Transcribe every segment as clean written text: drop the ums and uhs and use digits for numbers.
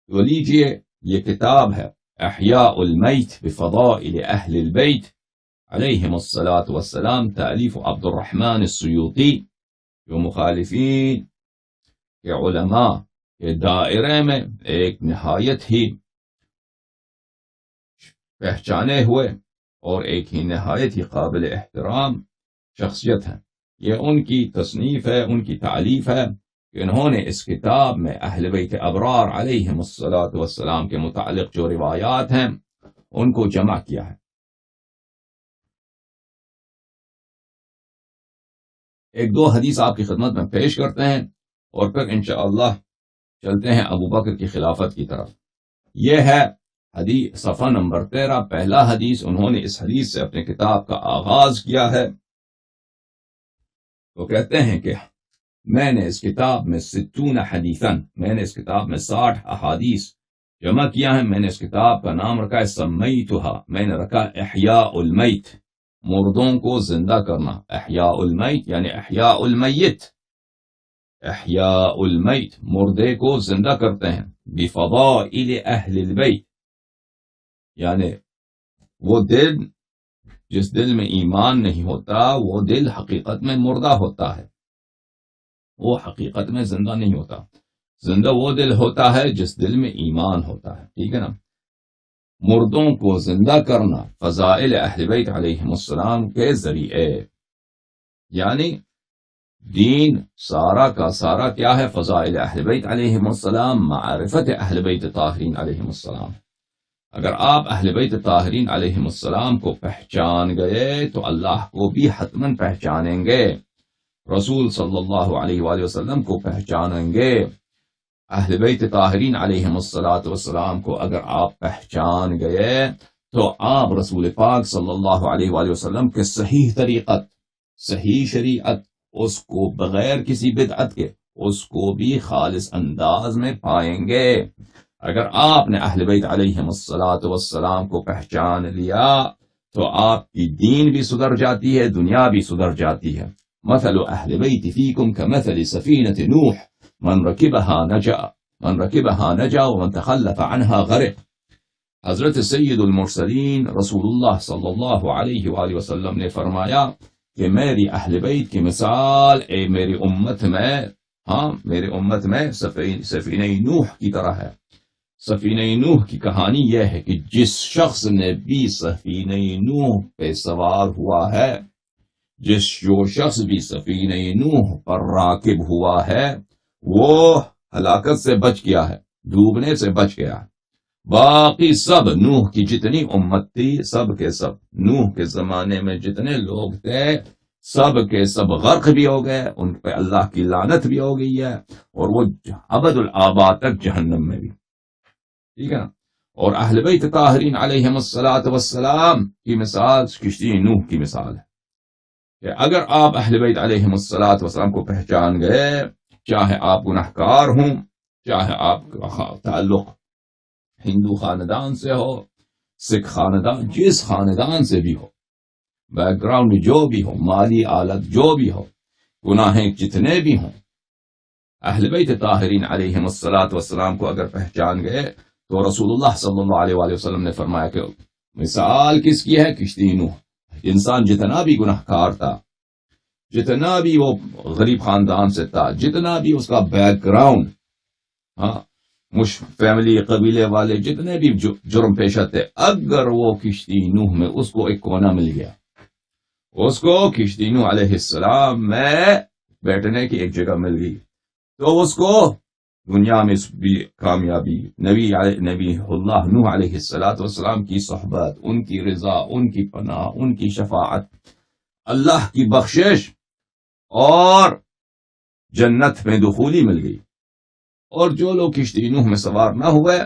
تو لیجئے یہ کتاب ہے احیاء المیت بفضائل اہل البیت علیہم الصلاۃ والسلام، تالیف عبد الرحمن السیوطی، جو مخالفین کے علماء کے دائرے میں ایک نہایت ہی پہچانے ہوئے اور ایک ہی نہایت ہی قابل احترام شخصیت ہے۔ یہ ان کی تصنیف ہے، ان کی تالیف ہے کہ انہوں نے اس کتاب میں اہل بیت ابرار علیہم الصلاۃ والسلام کے متعلق جو روایات ہیں ان کو جمع کیا ہے۔ ایک دو حدیث آپ کی خدمت میں پیش کرتے ہیں اور پھر انشاءاللہ چلتے ہیں ابو بکر کی خلافت کی طرف۔ یہ ہے حدیث صفحہ نمبر 13، پہلا حدیث۔ انہوں نے اس حدیث سے اپنے کتاب کا آغاز کیا ہے، تو کہتے ہیں کہ میں نے اس کتاب میں 60 حدیثاً، میں نے اس کتاب میں 60 احادیث جمع کیا ہے۔ میں نے اس کتاب کا نام رکھا ہے سمیتھا، میں نے رکھا احیاء المیت، مردوں کو زندہ کرنا۔ احیاء المیت یعنی احیاء المیت، احیاء المیت مردے کو زندہ کرتے ہیں، بفضائل اہل البیت یعنی وہ دل جس دل میں ایمان نہیں ہوتا، وہ دل حقیقت میں مردہ ہوتا ہے، وہ حقیقت میں زندہ نہیں ہوتا۔ زندہ وہ دل ہوتا ہے جس دل میں ایمان ہوتا ہے، ٹھیک ہے نا۔ مردوں کو زندہ کرنا فضائل اہل بیت علیہم السلام کے ذریعے، یعنی دین سارا کا سارا کیا ہے؟ فضائل اہل بیت علیہم السلام، معرفت اہل بیت طاہرین علیہم السلام۔ اگر آپ اہل بیت طاہرین علیہم السلام کو پہچان گئے تو اللہ کو بھی حتماً پہچانیں گے، رسول صلی اللہ علیہ وآلہ وسلم کو پہچانیں گے۔ اہل بیت طاہرین علیہم السلام کو اگر آپ پہچان گئے تو آپ رسول پاک صلی اللہ علیہ وآلہ وسلم کے صحیح طریقت، صحیح شریعت، اس کو بغیر کسی بدعت کے، اس کو بھی خالص انداز میں پائیں گے۔ اگر آپ نے اہل بیت علیہم السلام کو پہچان لیا تو آپ کی دین بھی سدھر جاتی ہے، دنیا بھی سدھر جاتی ہے۔ مثل اہل بیت فیکم کمثل سفینۃ نوح، من رکبها نجا ومن تخلف عنها غرق۔ حضرت سید المرسلین رسول اللہ صلی اللہ علیہ وآلہ وسلم نے فرمایا کہ میری اہل بیت کی مثال میری امت میں سفینہ نوح کی طرح ہے۔ سفینہ نوح کی کہانی یہ ہے کہ جس شخص نے بھی سفینہ نوح پہ سوار ہوا ہے، جو شخص بھی سفینہ نوح پر راکب ہوا ہے، وہ ہلاکت سے بچ گیا ہے، ڈوبنے سے بچ گیا ہے۔ باقی سب نوح کی جتنی امت تھی، سب کے سب نوح کے زمانے میں جتنے لوگ تھے، سب کے سب غرق بھی ہو گئے، ان پہ اللہ کی لعنت بھی ہو گئی ہے، اور وہ ابد الآباد تک جہنم میں بھی، ٹھیک ہے نا۔ اور اہل بیت طاہرین علیہم السلام کی مثال کشتی نوح کی مثال ہے کہ اگر آپ اہل بیت علیہم السلام کو پہچان گئے، چاہے آپ گناہ کار ہوں، چاہے آپ کا تعلق ہندو خاندان سے ہو، سکھ خاندان، جس خاندان سے بھی ہو، بیک گراؤنڈ جو بھی ہو، مالی حالت جو بھی ہو، گناہیں جتنے بھی ہوں، اہل بیت طاہرین علیہم السلام کو اگر پہچان گئے تو رسول اللہ صلی اللہ علیہ وآلہ وسلم نے فرمایا کہ مثال کس کی ہے؟ کشتی نوح۔ انسان جتنا بھی گناہ کار تھا، جتنا بھی وہ غریب خاندان سے تھا، جتنا بھی اس کا بیک گراؤنڈ، فیملی قبیلے والے جتنے بھی جرم پیشہ تھے، اگر وہ کشتی نوح میں اس کو ایک کونا مل گیا، اس کو کشتی نوح علیہ السلام میں بیٹھنے کی ایک جگہ مل گئی، تو اس کو دنیا میں بھی کامیابی، نبی اللہ نوح علیہ السلام کی صحبت، ان کی رضا، ان کی پناہ، ان کی شفاعت، اللہ کی بخشش اور جنت میں دخولی مل گئی۔ اور جو لوگ کشتی نوح میں سوار نہ ہوئے،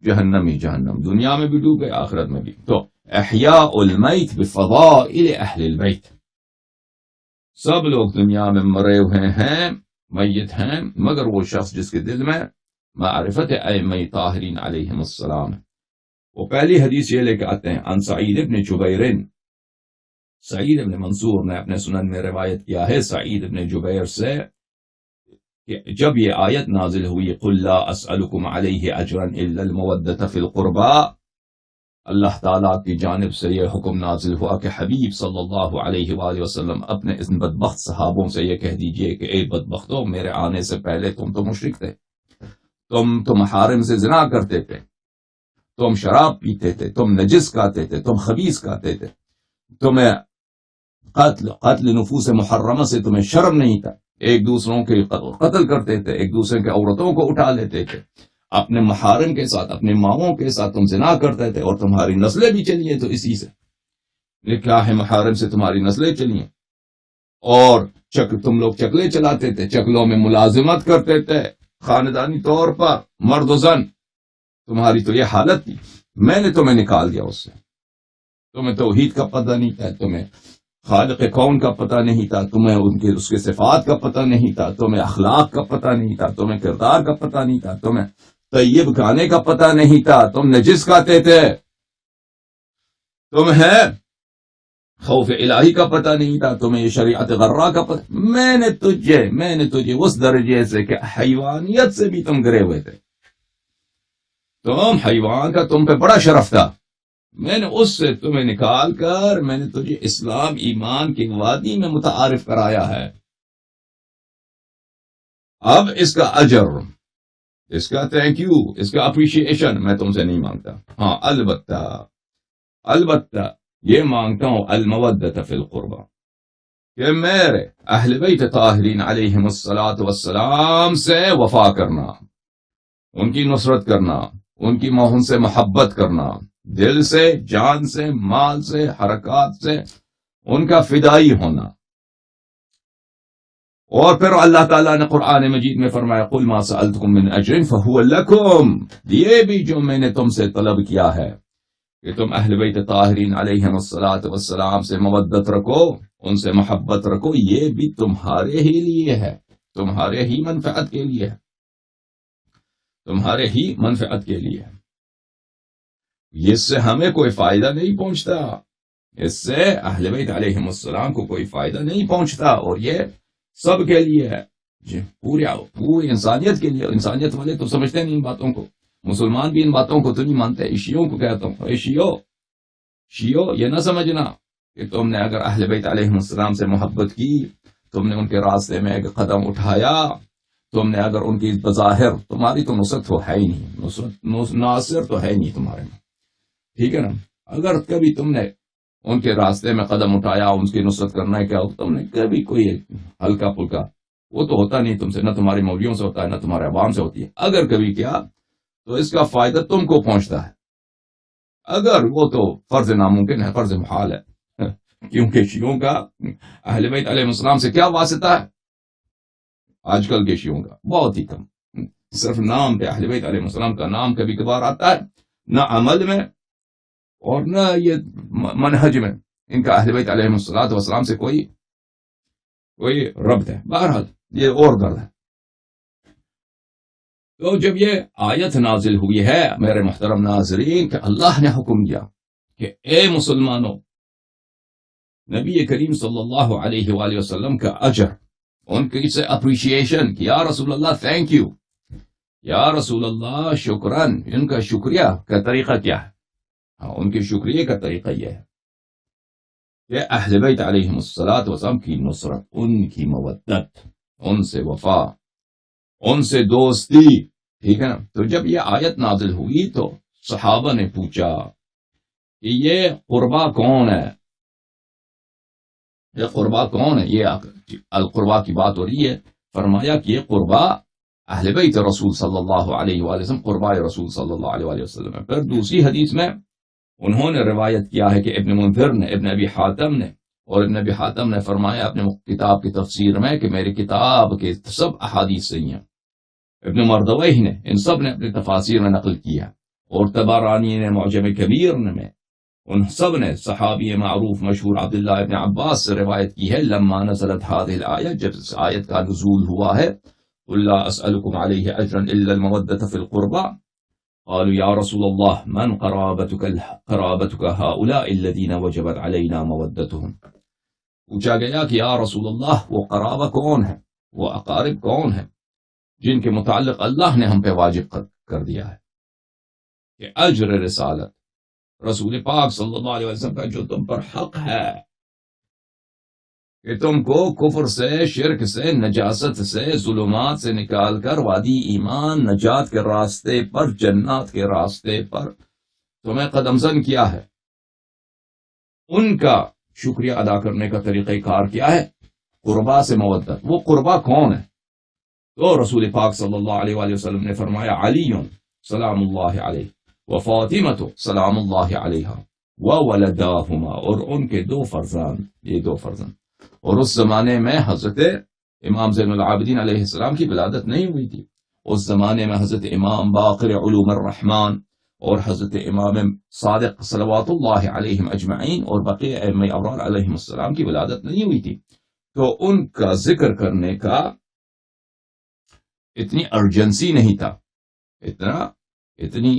جہنم ہی جہنم، دنیا میں بھی ڈوب گئے، آخرت میں بھی۔ تو احیاء المیت بفضائل اہل البیت، سب لوگ دنیا میں مرے ہوئے ہیں، میت ہیں، مگر وہ شخص جس کے دل میں معرفت ائمہ طاہرین علیہم السلام ہے۔ وہ پہلی حدیث یہ لے کے آتے ہیں، عن سعید ابن جبیر، سعید ابن منصور نے اپنے سنن میں روایت کیا ہے سعید ابن جبیر سے کہ جب یہ آیت نازل ہوئی قل لا اسألکم علیہ اجرا الا المودۃ فی القربى، اللہ تعالیٰ کی جانب سے یہ حکم نازل ہوا کہ حبیب صلی اللہ علیہ وآلہ وسلم اپنے ان بدبخت صحابوں سے یہ کہہ دیجئے کہ اے بدبختوں، میرے آنے سے پہلے تم تو مشرک تھے، تم محارم سے زنا کرتے تھے، تم شراب پیتے تھے، تم نجس کھاتے تھے، تم خبیث کھاتے تھے، تمہیں قتل نفوس محرمہ سے تمہیں شرم نہیں تھا، ایک دوسروں کے قتل کرتے تھے، ایک دوسرے کے عورتوں کو اٹھا لیتے تھے، اپنے محارم کے ساتھ، اپنے ماؤں کے ساتھ تم زنا کرتے تھے، اور تمہاری نسلیں بھی چلی ہیں تو اسی سے کیا ہے، محارم سے تمہاری نسلیں چلی ہیں، اور تم لوگ چکلے چلاتے تھے، چکلوں میں ملازمت کرتے تھے خاندانی طور پر، مرد و زن، تمہاری تو یہ حالت تھی، میں نے تمہیں نکال دیا اس سے، تمہیں توحید کا پتہ نہیں تھا، تمہیں خالق کون کا پتہ نہیں تھا، تمہیں اس کے صفات کا پتہ نہیں تھا، تمہیں اخلاق کا پتہ نہیں تھا، تمہیں کردار کا پتہ نہیں تھا، تمہیں طیب کھانے کا پتہ نہیں تھا، تم نجس کھاتے تھے، تمہیں خوف الہی کا پتہ نہیں تھا، تمہیں شریعت غرہ کا پتہ، میں نے تجھے اس درجے سے کہ حیوانیت سے بھی تم گرے ہوئے تھے، تم حیوان کا تم پہ بڑا شرف تھا، میں نے اس سے تمہیں نکال کر میں نے تجھے اسلام ایمان کی وادی میں متعارف کرایا ہے، اب اس کا اجر، اس کا تھینک یو، اس کا اپریشیشن میں تم سے نہیں مانگتا، ہاں البتہ یہ مانگتا ہوں المودۃ فی القربى، کہ میرے اہل بیت طاہرین علیہم الصلاۃ والسلام سے وفا کرنا، ان کی نصرت کرنا، ان کی ان سے محبت کرنا، دل سے، جان سے، مال سے، حرکات سے ان کا فدائی ہونا۔ اور پھر اللہ تعالیٰ نے قرآن مجید میں فرمایا قل ما سألتکم من اجر فہو لکم، یہ بھی جو میں نے تم سے طلب کیا ہے کہ تم اہل بیت طاہرین علیہم الصلاۃ والسلام سے مودت رکھو، ان سے محبت رکھو، یہ بھی تمہارے ہی لیے ہے، تمہارے ہی منفعت کے لیے ہے، تمہارے ہی منفعت کے لیے ہے، اس سے ہمیں کوئی فائدہ نہیں پہنچتا، اس سے اہل بیت علیہم السلام کو کوئی فائدہ نہیں پہنچتا، اور یہ سب کے لیے ہے، پوری انسانیت کے لیے۔ انسانیت والے تو سمجھتے نہیں ان باتوں کو، مسلمان بھی ان باتوں کو تو نہیں مانتے۔ شیعوں کو کہتا ہوں، اے شیعو یہ نہ سمجھنا کہ تم نے اگر اہل بیت علیہم السلام سے محبت کی، تم نے ان کے راستے میں ایک قدم اٹھایا، تم نے اگر ان کی بظاہر، تمہاری تو نصرت تو ہے ہی نہیں، ناصر تو ہے ہی نہیں تمہارے میں، ٹھیک ہے نا، اگر کبھی تم نے ان کے راستے میں قدم اٹھایا، ان کی نصرت کرنا ہے، کیا تم نے کبھی کوئی ہلکا پھلکا، وہ تو ہوتا نہیں تم سے، نہ تمہاری مولویوں سے ہوتا ہے، نہ تمہارے عوام سے ہوتی ہے، اگر کبھی کیا تو اس کا فائدہ تم کو پہنچتا ہے، اگر وہ تو فرض ناممکن ہے، فرض محال ہے، کیونکہ شیعوں کا اہل بیت علیہ السلام سے کیا واسطہ ہے آج کل کے شیعوں کا؟ بہت ہی کم، صرف نام پہ اہل بیت علیہ السلام کا نام کبھی کبھار آتا ہے، نہ عمل میں اور نہ یہ منہج میں ان کا اہل بیت علیہ السلام سے کوئی ربط ہے۔ بہرحال یہ اور درد ہے۔ تو جب یہ آیت نازل ہوئی ہے میرے محترم ناظرین کہ اللہ نے حکم دیا کہ اے مسلمانوں، نبی کریم صلی اللہ علیہ وآلہ وسلم کا اجر، ان کی سے اپریشیشن کہ یا رسول اللہ تھینک یو، یا رسول اللہ شکران، ان کا شکریہ کا طریقہ کیا ہے؟ ان کے شکریہ کا طریقہ یہ ہے کہ اہل بیت علیہم السلام کی نصرت، ان کی مودت، ان سے وفا، ان سے دوستی، ٹھیک ہے نا۔ تو جب یہ آیت نازل ہوئی تو صحابہ نے پوچھا کہ یہ قربا کون ہے، یہ قربا کون ہے، یہ القربا کی بات ہو رہی ہے۔ فرمایا کہ یہ قربا اہل بیت رسول صلی اللہ علیہ وآلہ وسلم، قربا رسول صلی اللہ علیہ وآلہ وسلم ہے۔ پھر دوسری حدیث میں انہوں نے روایت کیا ہے کہ ابن منذر نے، ابن ابی حاتم نے، اور ابن ابی حاتم نے فرمایا اپنے کتاب کی تفسیر میں کہ میری کتاب کے سب احادیث صحیح ہیں۔ ابن مردویہ نے، ان سب نے اپنی تفاسیر میں نقل کیا، اور طبرانی نے معجم کبیر میں، ان سب نے صحابی معروف مشہور عبداللہ ابن عباس سے روایت کی ہے، لما نزلت هذه الآیہ، جب اس آیت کا نزول ہوا ہے، قل لا اسألکم علیہ اجرا الا المودۃ فی القربى، قالوا یا رسول اللہ من قرابتک هؤلاء الذین وجبت علینا مودتهم، پوچھا گیا کہ یا رسول اللہ وہ قرابہ کون ہے، وہ اقارب کون ہیں جن کے متعلق اللہ نے ہم پہ واجب کر دیا ہے کہ اجر رسالت رسول پاک صلی اللہ علیہ وسلم کا جو تم پر حق ہے کہ تم کو کفر سے، شرک سے، نجاست سے، ظلمات سے نکال کر وادی ایمان، نجات کے راستے پر، جنات کے راستے پر تمہیں قدم زن کیا ہے، ان کا شکریہ ادا کرنے کا طریقہ کار کیا ہے؟ قربا سے مودت۔ وہ قربا کون ہے؟ تو رسول پاک صلی اللہ علیہ وآلہ وسلم نے فرمایا علی سلام اللہ علیہ و فاطمۃ سلام اللہ علیہا و ولداہما، اور ان کے دو فرزند، یہ دو فرزند۔ اور اس زمانے میں حضرت امام زین العابدین علیہ السلام کی ولادت نہیں ہوئی تھی، اس زمانے میں حضرت امام باقر علوم الرحمن اور حضرت امام صادق صلوات اللہ علیہم اجمعین اور بقیہ ائمہ ابرار علیہم السلام کی ولادت نہیں ہوئی تھی، تو ان کا ذکر کرنے کا اتنی ارجنسی نہیں تھا، اتنی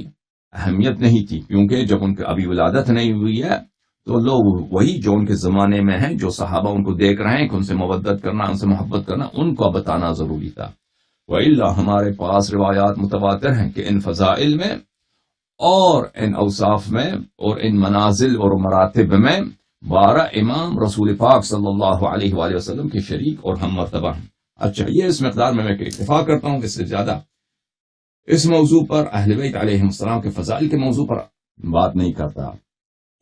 اہمیت نہیں تھی، کیونکہ جب ان کی ابھی ولادت نہیں ہوئی ہے تو لوگ وہی جو ان کے زمانے میں ہیں، جو صحابہ ان کو دیکھ رہے ہیں کہ ان سے مودت کرنا، ان سے محبت کرنا، ان کو بتانا ضروری تھا۔ وَإِلَّا ہمارے پاس روایات متواتر ہیں کہ ان فضائل میں اور ان اوصاف میں اور ان منازل اور مراتب میں 12 امام رسول پاک صلی اللہ علیہ وآلہ وسلم کے شریک اور ہم مرتبہ ہیں۔ اچھا، یہ اس مقدار میں اکتفا کرتا ہوں، اس سے زیادہ اس موضوع پر، اہل بیت علیہ السلام کے فضائل کے موضوع پر بات نہیں کرتا،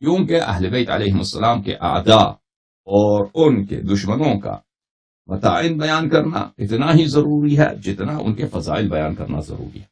کیونکہ اہل بیت علیہ السلام کے اعداء اور ان کے دشمنوں کا متعین بیان کرنا اتنا ہی ضروری ہے جتنا ان کے فضائل بیان کرنا ضروری ہے۔